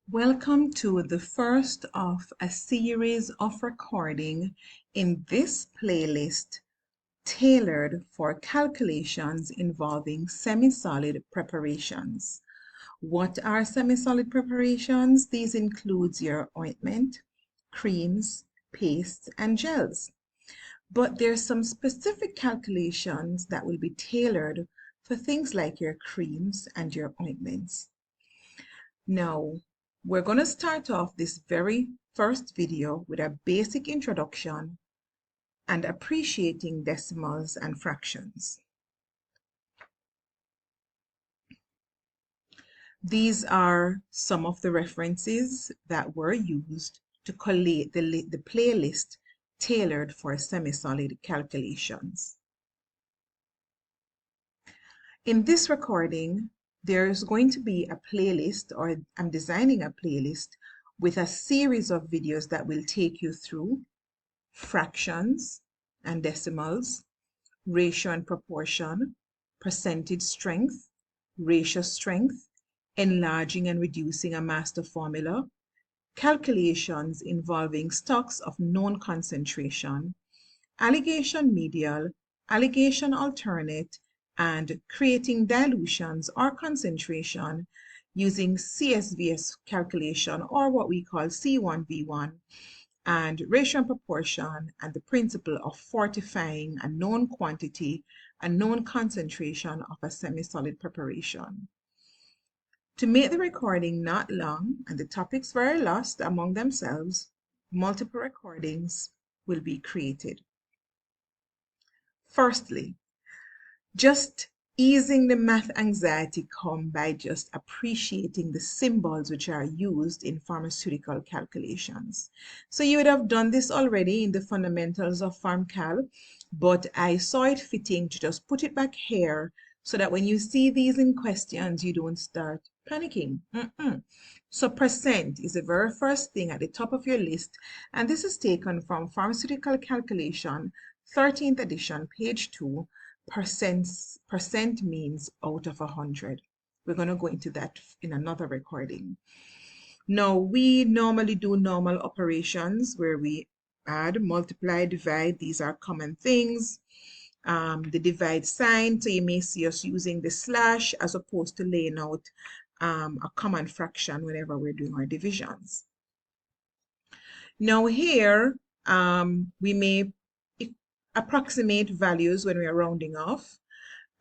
Welcome to the first of a series of recording in this playlist tailored for calculations involving semi-solid preparations. What are semi-solid preparations? These includes your ointment, creams, pastes, and gels. But there's some specific calculations that will be tailored for things like your creams and your ointments. Now, we're going to start off this very first video with a basic introduction and appreciating decimals and fractions. These are some of the references that were used to collate the playlist tailored for semi-solid calculations. In this recording, there's going to be a playlist, or I'm designing a playlist with a series of videos that will take you through fractions and decimals, ratio and proportion, percentage strength, ratio strength, enlarging and reducing a master formula, calculations involving stocks of known concentration, alligation medial, alligation alternate, and creating dilutions or concentration using CSVS calculation, or what we call C1V1, and ratio and proportion, and the principle of fortifying a known quantity, a known concentration of a semi-solid preparation. To make the recording not long and the topics very lost among themselves, multiple recordings will be created. Firstly, just easing the math anxiety come by just appreciating the symbols which are used in pharmaceutical calculations. So you would have done this already in the fundamentals of PharmCal, but I saw it fitting to just put it back here so that when you see these in questions, you don't start panicking. So percent is the very first thing at the top of your list, and this is taken from Pharmaceutical Calculation, 13th edition, page 2. Percent means out of 100. We're going to go into that in another recording. Now, we normally do normal operations where we add, multiply, divide. These are common things. The divide sign, so you may see us using the slash as opposed to laying out a common fraction whenever we're doing our divisions. Now here, we may approximate values when we are rounding off,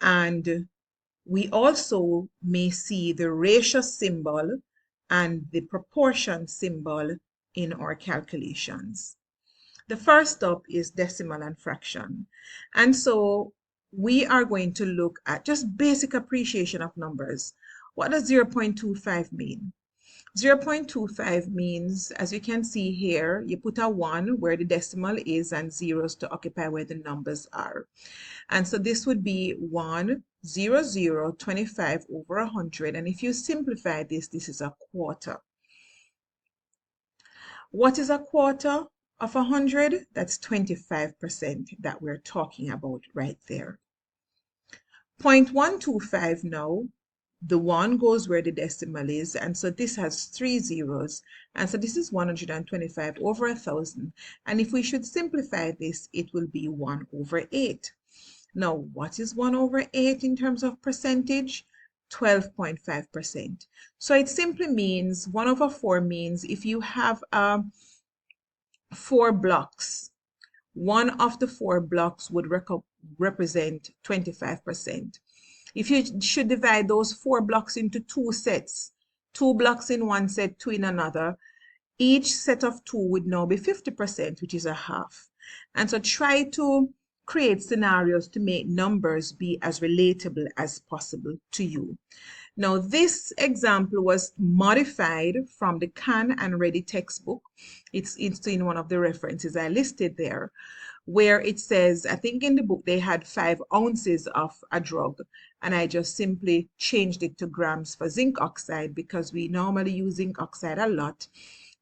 and we also may see the ratio symbol and the proportion symbol in our calculations. The first up is decimal and fraction, and so we are going to look at just basic appreciation of numbers. What does 0.25 mean? 0.25 means, as you can see here, you put a 1 where the decimal is and zeros to occupy where the numbers are. And so this would be 1, 0, 0, 25 over 100. And if you simplify this, this is a quarter. What is a quarter of 100? That's 25% that we're talking about right there. 0.125 now. The 1 goes where the decimal is, and so this has 3 zeros, and so this is 125 over 1,000. And if we should simplify this, it will be 1 over 8. Now, what is 1 over 8 in terms of percentage? 12.5%. So it simply means 1 over 4 means if you have 4 blocks, one of the 4 blocks would represent 25%. If you should divide those 4 blocks into 2 sets, 2 blocks in one set, 2 in another, each set of 2 would now be 50%, which is a half. And so try to create scenarios to make numbers be as relatable as possible to you. Now, this example was modified from the Khan and Reddy textbook. It's in one of the references I listed there, where it says, I think in the book they had 5 ounces of a drug, and I just simply changed it to grams for zinc oxide because we normally use zinc oxide a lot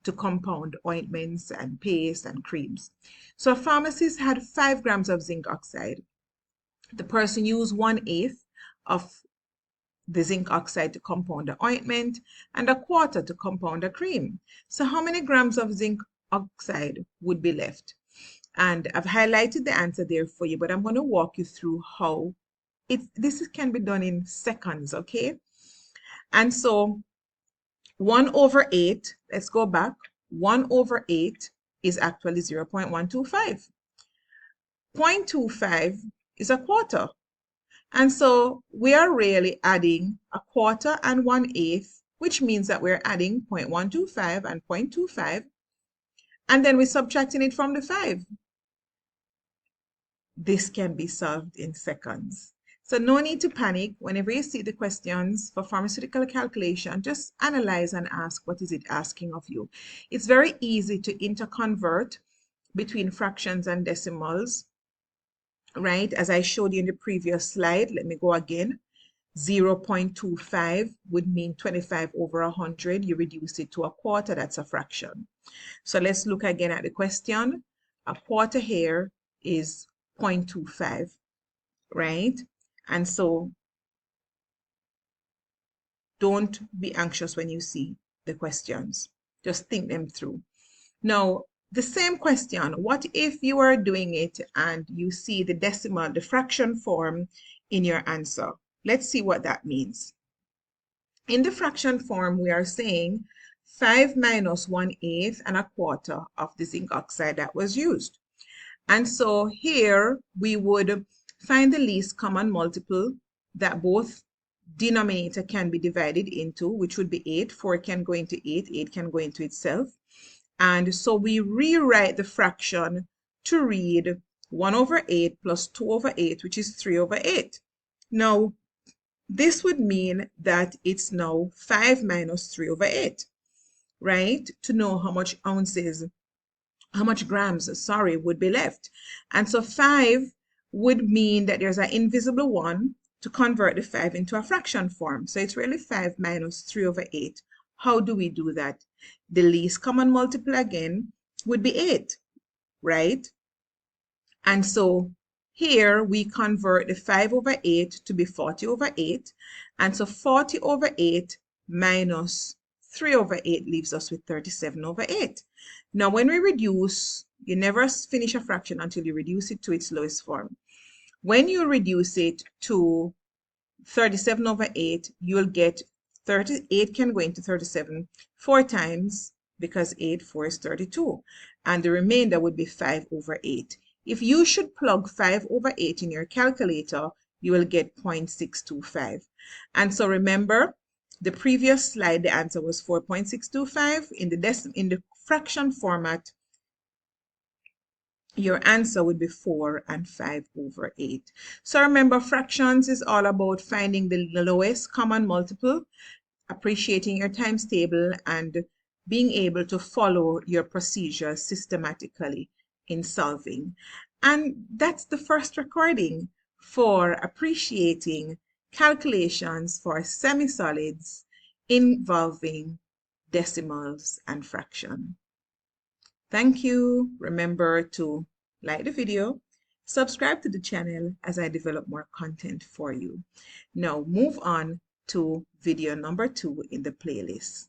to compound ointments and paste and creams. So a pharmacist had 5 grams of zinc oxide. The person used 1/8 of the zinc oxide to compound the ointment, and 1/4 to compound the cream. So how many grams of zinc oxide would be left? And I've highlighted the answer there for you, but I'm going to walk you through how this can be done in seconds, okay? And so 1/8, let's go back, 1/8 is actually 0.125. 0.25 is 1/4. And so we are really adding 1/4 and 1/8, which means that we're adding 0.125 and 0.25, and then we're subtracting it from the 5. This can be solved in seconds. So no need to panic. Whenever you see the questions for pharmaceutical calculation, just analyze and ask, what is it asking of you? It's very easy to interconvert between fractions and decimals, right? As I showed you in the previous slide, let me go again. 0.25 would mean 25/100. You reduce it to 1/4, that's a fraction. So let's look again at the question. 1/4 here is 0.25, right? And so don't be anxious when you see the questions. Just think them through. Now, the same question, what if you are doing it and you see the decimal, the fraction form in your answer? Let's see what that means. In the fraction form, we are saying 5 minus 1/8 and 1/4 of the zinc oxide that was used. And so here we would find the least common multiple that both denominator can be divided into, which would be 8. 4 can go into 8, 8 can go into itself. And so we rewrite the fraction to read 1/8 plus 2/8, which is 3/8. Now, this would mean that it's now 5 minus 3/8, right? To know how much grams, sorry, would be left. And so 5 would mean that there's an invisible 1 to convert the 5 into a fraction form. So it's really 5 minus 3/8. How do we do that? The least common multiple again would be 8, right? And so here we convert the 5/8 to be 40/8. And so 40/8 minus 3/8 leaves us with 37/8. Now, when we reduce, you never finish a fraction until you reduce it to its lowest form. When you reduce it to 37/8, you'll get 38 can go into 37 4 times, because 8 4 is 32. And the remainder would be 5/8. If you should plug 5/8 in your calculator, you will get 0.625. And so remember, the previous slide, the answer was 4.625. In the fraction format, your answer would be 4 and 5/8. So remember, fractions is all about finding the lowest common multiple, appreciating your times table, and being able to follow your procedure systematically in solving. And that's the first recording for appreciating calculations for semi-solids involving decimals and fraction. Thank you. Remember to like the video, subscribe to the channel as I develop more content for you. Now move on to video number 2 in the playlist.